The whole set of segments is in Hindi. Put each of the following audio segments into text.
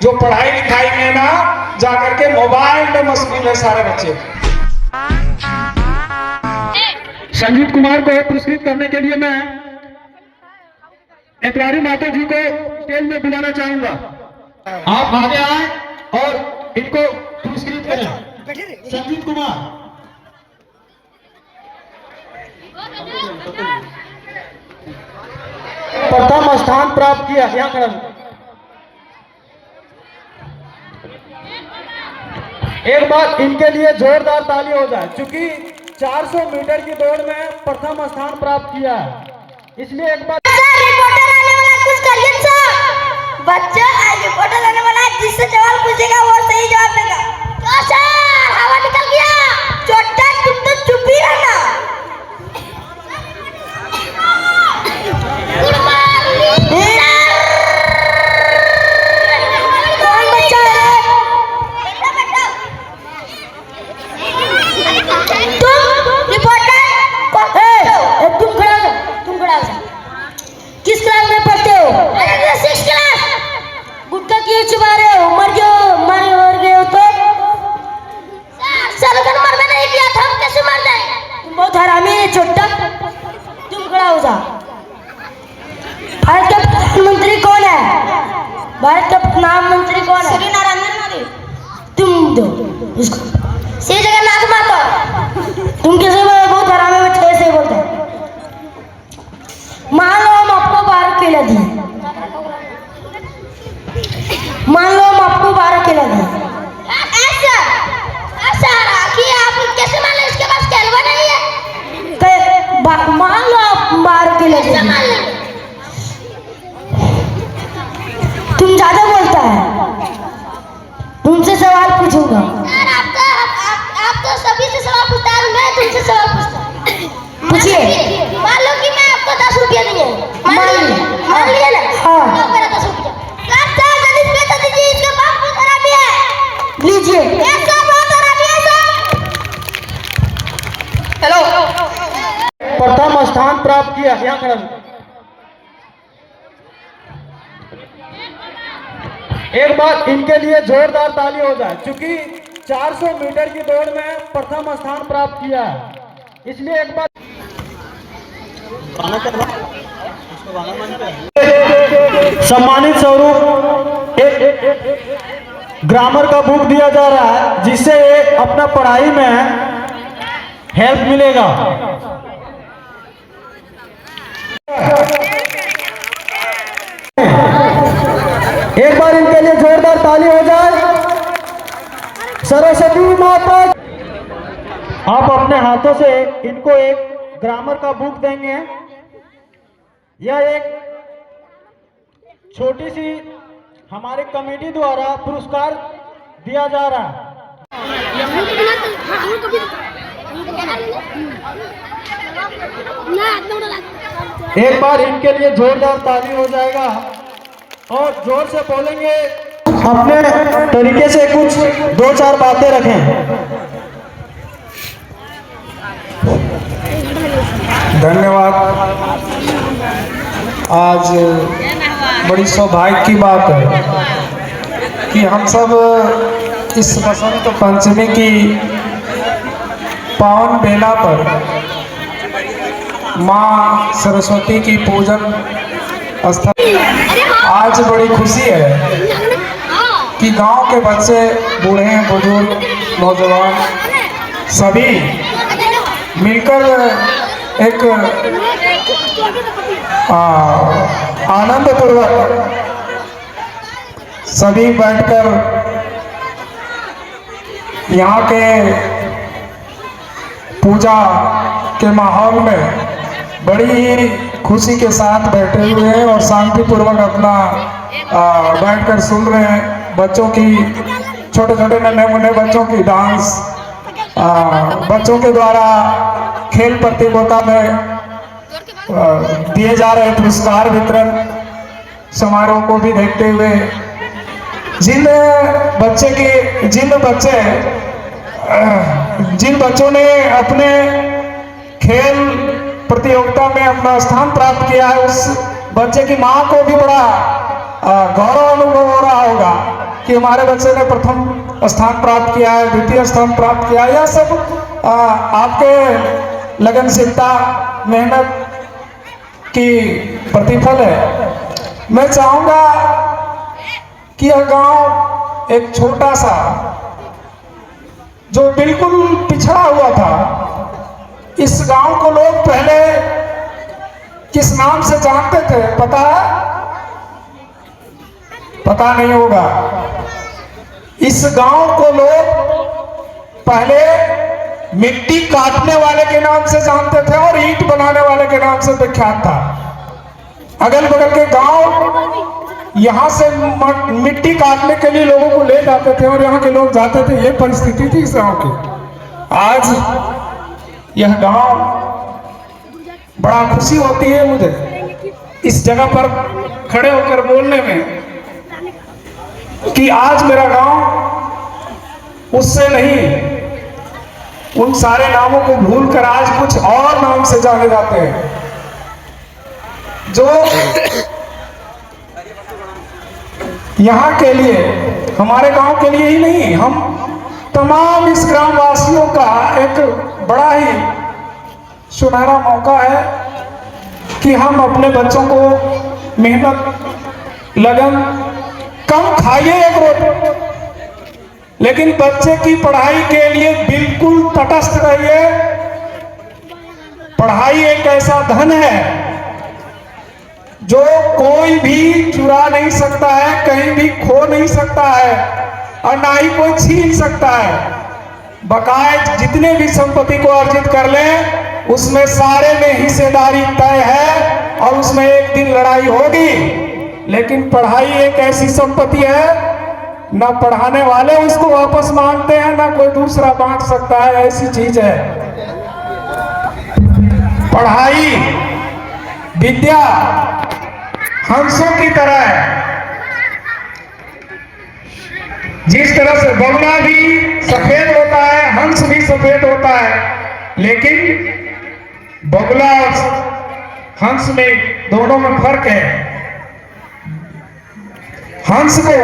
जो पढ़ाई लिखाई में ना जाकर के मोबाइल में मशगूल है सारे बच्चे। संजीत कुमार को पुरस्कृत करने के लिए मैं एतवारी माता जी को स्टेज में बुलाना चाहूंगा। आप आगे आए और इनको पुरस्कृत करें। संजीत कुमार प्रथम स्थान प्राप्त किया। यहाँ खड़ा एक बार इनके लिए जोरदार ताली हो जाए, क्योंकि 400 मीटर की दौड़ में प्रथम स्थान प्राप्त किया है। इसलिए एक बार रिपोर्टर आने वाला कुछ करिए सर। बच्चा रिपोर्टर आने वाला है, जिससे सवाल पूछेगा वो सही जवाब देगा। तो सर हवा निकल गया। छोटा तुम तो चुप ही रहना। कौन बच्चा है? तुम रिपोर्टर तुम खड़ा हो। किस क्लास में पढ़ते हो? 6 क्लास। गुटखा क्यों चबा रहे हो? मर गए हो तो? सर अगर मरना नहीं किया था हम कैसे मर जाए? तुम बहुत हरामी है छोटा। तुम खड़ा हो जा। भारत का प्रधानमंत्री कौन है? भारत का प्रधानमंत्री कौन है? श्री नारायण मोदी। तुम दो इसको श्री जगन्नाथ माता। तुम कैसे बहुत हरामी में कैसे बोलते हैं? मान लो हम आपको 12 केला दिए। मान लो हम आपको 12 केला दिए। ऐसा कि आप कैसे मान लो इसके पास केलवा नहीं है? तो मान लो आप 12 केला दिए। तुम ज्यादा बोलता है। तुमसे सवाल पूछूंगा। आप तो सभी से सवाल पूछता है, मैं तुमसे सवाल पूछता हूं। पूछिए। मान लो कि मैं आपको 10 रुपया दिए। मान लिया ना? हाँ। तो मेरा 10 रुपया। तो दीजिए, इसके बाप बहुत खराबी है। लीजिए। ऐसा बहुत खराबी है सर। हेलो। प्रथम स्थान प्राप्त किया। यहाँ खड़ा एक बार इनके लिए जोरदार ताली हो जाए, क्योंकि 400 मीटर की दौड़ में प्रथम स्थान प्राप्त किया है। इसलिए एक बार सम्मानित स्वरूप एक ग्रामर का बुक दिया जा रहा है, जिससे अपना पढ़ाई में हेल्प मिलेगा। एक बार इनके लिए जोरदार ताली हो जाए। सरस्वती माता। आप अपने हाथों से इनको एक ग्रामर का बुक देंगे। यह एक छोटी सी हमारे कमेटी द्वारा पुरस्कार दिया जा रहा है। एक बार इनके लिए जोरदार ताली हो जाएगा और जोर से बोलेंगे। अपने तरीके से कुछ 2-4 बातें रखें। धन्यवाद। आज बड़ी सौभाग्य की बात है कि हम सब इस बसंत पंचमी की पावन बेला पर माँ सरस्वती की पूजन स्थल। आज बड़ी खुशी है कि गांव के बच्चे, बूढ़े, बुजुर्ग, नौजवान सभी मिलकर एक आनंद पूर्वक सभी बैठकर यहाँ के पूजा के माहौल में बड़ी ही खुशी के साथ बैठे हुए हैं और शांतिपूर्वक अपना बैठकर सुन रहे हैं। बच्चों की छोटे छोटे नन्हे मुन्ने बच्चों की डांस, बच्चों के द्वारा खेल प्रतियोगिता में दिए जा रहे पुरस्कार वितरण समारोह को भी देखते हुए जिन बच्चों ने अपने खेल प्रतियोगिता में अपना स्थान प्राप्त किया है, उस बच्चे की माँ को भी बड़ा गौरव अनुभव हो रहा होगा कि हमारे बच्चे ने प्रथम स्थान प्राप्त किया है, द्वितीय स्थान प्राप्त किया है, यह सब आपके लगनशीलता मेहनत की प्रतिफल है। मैं चाहूँगा कि यह गांव एक छोटा सा जो बिल्कुल पिछड़ा हुआ था, इस गांव को लोग पहले किस नाम से जानते थे पता है? पता नहीं होगा। इस गांव को लोग पहले मिट्टी काटने वाले के नाम से जानते थे और ईंट बनाने वाले के नाम से विख्यात था। अगल बगल के गांव यहाँ से मिट्टी काटने के लिए लोगों को ले जाते थे और यहाँ के लोग जाते थे। ये परिस्थिति थी इस गांव की। आज यह गांव, बड़ा खुशी होती है मुझे इस जगह पर खड़े होकर बोलने में कि आज मेरा गांव उससे नहीं, उन सारे नामों को भूलकर आज कुछ और नाम से जाने जाते हैं, जो यहाँ के लिए, हमारे गांव के लिए ही नहीं, हम तमाम इस ग्राम वासियों का एक बड़ा ही सुनहरा मौका है कि हम अपने बच्चों को मेहनत, लगन, कम खाइए एक रोटी, लेकिन बच्चे की पढ़ाई के लिए बिल्कुल तटस्थ रहिए। पढ़ाई एक ऐसा धन है जो कोई भी चुरा नहीं सकता है, कहीं भी खो नहीं सकता है और ना ही कोई छीन सकता है। बकायदा जितने भी संपत्ति को अर्जित कर ले उसमें सारे में हिस्सेदारी तय है और उसमें एक दिन लड़ाई होगी। लेकिन पढ़ाई एक ऐसी संपत्ति है, ना पढ़ाने वाले उसको वापस मांगते हैं, ना कोई दूसरा बांट सकता है, ऐसी चीज है पढ़ाई। विद्या हंसों की तरह है। जिस तरह से बगुला भी सफेद होता है, हंस भी सफेद होता है, लेकिन बगुला और हंस में, दोनों में फर्क है। हंस को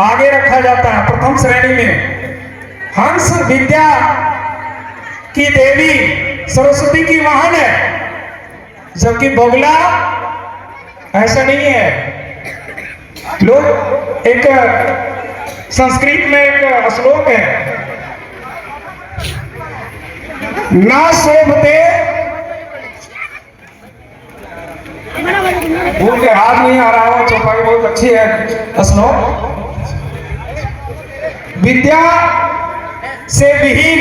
आगे रखा जाता है प्रथम श्रेणी में। हंस विद्या की देवी सरस्वती की वाहन है, जबकि बगुला ऐसा नहीं है। लोग, एक संस्कृत में एक श्लोक है, ना शोभते, भूल के हाथ नहीं आ रहा हो, चौपाई बहुत अच्छी है श्लोक। विद्या से विहीन,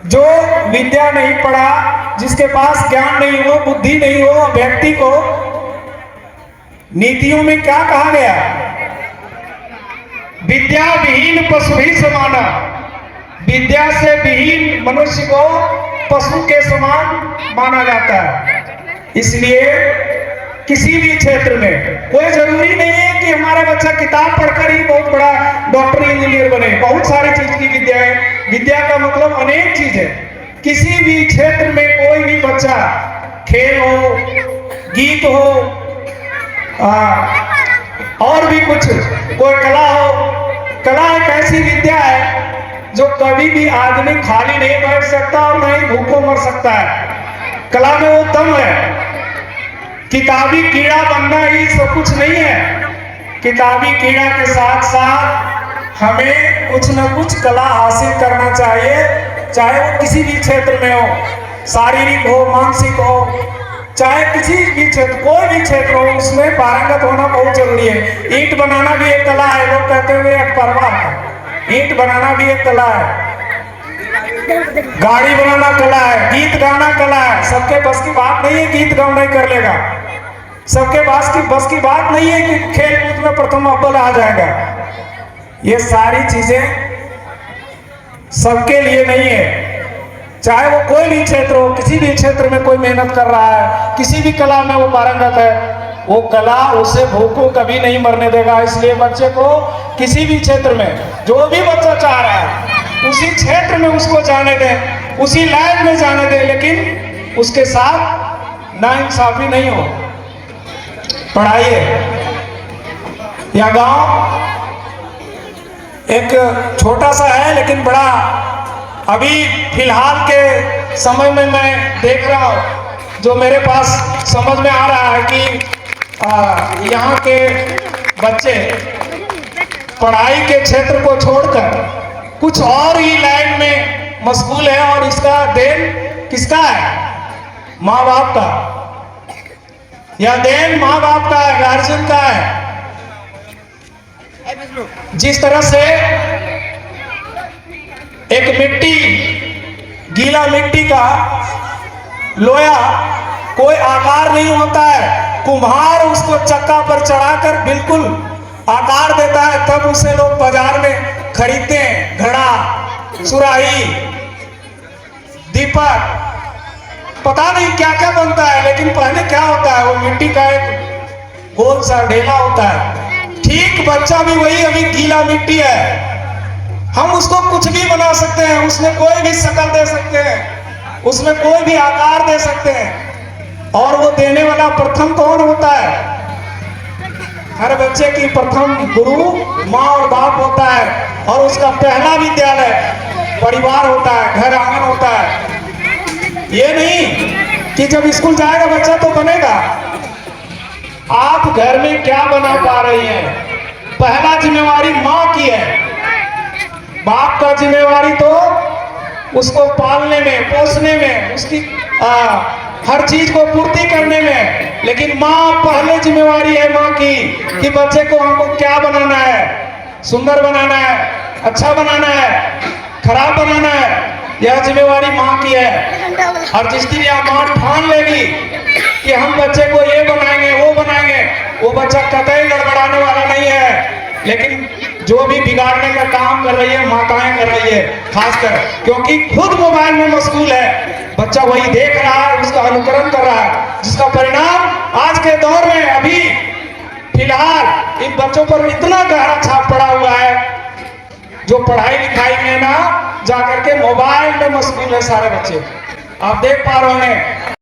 जो विद्या नहीं पढ़ा, जिसके पास ज्ञान नहीं हो, बुद्धि नहीं हो, व्यक्ति को नीतियों में क्या कहा गया? विद्या विहीन पशु भी समाना। विद्या से विहीन मनुष्य को पशु के समान माना जाता है। इसलिए किसी भी क्षेत्र में कोई जरूरी नहीं है कि हमारा बच्चा किताब पढ़कर ही बहुत बड़ा डॉक्टर इंजीनियर बने। बहुत सारी चीज की विद्या है। विद्या का मतलब अनेक चीज है। किसी भी क्षेत्र में कोई भी बच्चा, खेल हो, गीत हो, और भी कुछ, कोई कला हो, कला एक ऐसी विद्या है जो कभी भी आदमी खाली नहीं बैठ सकता और नहीं भूखों मर सकता है। कला में वो दम है। किताबी कीड़ा बनना ही सब कुछ नहीं है। किताबी कीड़ा के साथ साथ हमें कुछ न कुछ कला हासिल करना चाहिए, चाहे वो किसी भी क्षेत्र में हो, शारीरिक हो, मानसिक हो, चाहे किसी भी क्षेत्र, कोई भी क्षेत्र हो, उसमें पारंगत होना बहुत जरूरी है। ईंट बनाना भी एक कला है। लोग कहते हुए एक परवाह है, ईंट बनाना भी एक कला है, गाड़ी बनाना कला है, गीत गाना कला है। सबके बस की बात नहीं है गीत गाँव नहीं कर लेगा। सबके बस की बात नहीं है कि खेल कूद में प्रथम अव्वल आ जाएगा। ये सारी चीजें सबके लिए नहीं है। चाहे वो कोई भी क्षेत्र हो, किसी भी क्षेत्र में कोई मेहनत कर रहा है, किसी भी कला में वो पारंगत है, वो कला उसे भूखों कभी नहीं मरने देगा। इसलिए बच्चे को किसी भी क्षेत्र में, जो भी बच्चा चाह रहा है उसी क्षेत्र में उसको जाने दें, उसी लाइन में जाने दें, लेकिन उसके साथ नाइंसाफी नहीं हो। पढ़ाइए, यह गांव एक छोटा सा है लेकिन बड़ा, अभी फिलहाल के समय में मैं देख रहा हूँ, जो मेरे पास समझ में आ रहा है कि यहाँ के बच्चे पढ़ाई के क्षेत्र को छोड़कर कुछ और ही लाइन में मशगूल है, और इसका देन किसका है? माँ बाप का। यह देन माँ बाप का है, गार्जियन का है। जिस तरह से एक मिट्टी, गीला मिट्टी का लोया कोई आकार नहीं होता है, कुम्हार उसको चक्का पर चढ़ाकर बिल्कुल आकार देता है, तब उसे लोग बाजार में खरीदते हैं। घड़ा, सुराही, दीपक, पता नहीं क्या क्या बनता है, लेकिन पहले क्या होता है, वो मिट्टी का एक गोल सा ढेला होता है। ठीक बच्चा भी वही अभी गीला मिट्टी है, हम उसको कुछ भी बना सकते हैं, उसमें कोई भी शक्ल दे सकते हैं, उसमें कोई भी आकार दे सकते हैं। और वो देने वाला प्रथम कौन होता है? हर बच्चे की प्रथम गुरु माँ और बाप होता है, और उसका पहला विद्यालय परिवार होता है, घर आंगन होता है। ये नहीं कि जब स्कूल जाएगा बच्चा तो बनेगा। आप घर में क्या बना पा रही हैं? पहला जिम्मेवारी माँ की है, बाप का जिम्मेवारी तो उसको पालने में, पोसने में, उसकी हर चीज को पूर्ति करने में। लेकिन माँ पहले जिम्मेवारी है माँ की कि बच्चे को हमको क्या बनाना है, सुंदर बनाना है, अच्छा बनाना है, खराब बनाना है, यह जिम्मेवारी माँ की है। और जिस दिन यह माँ ठान लेगी कि हम बच्चे को ये बनाएंगे, वो बनाएंगे, वो बच्चा कतई गड़बड़ाने वाला नहीं है। लेकिन जो भी बिगाड़ने का काम कर रही है माताएं कर रही है, खासकर क्योंकि खुद मोबाइल में मशगूल है। बच्चा वही देख रहा है, उसका अनुकरण कर रहा है, जिसका परिणाम आज के दौर में अभी फिलहाल इन बच्चों पर इतना गहरा छाप पड़ा हुआ है, जो पढ़ाई लिखाई में ना जाकर के मोबाइल में मशगूल है सारे बच्चे। आप देख पा रहे हैं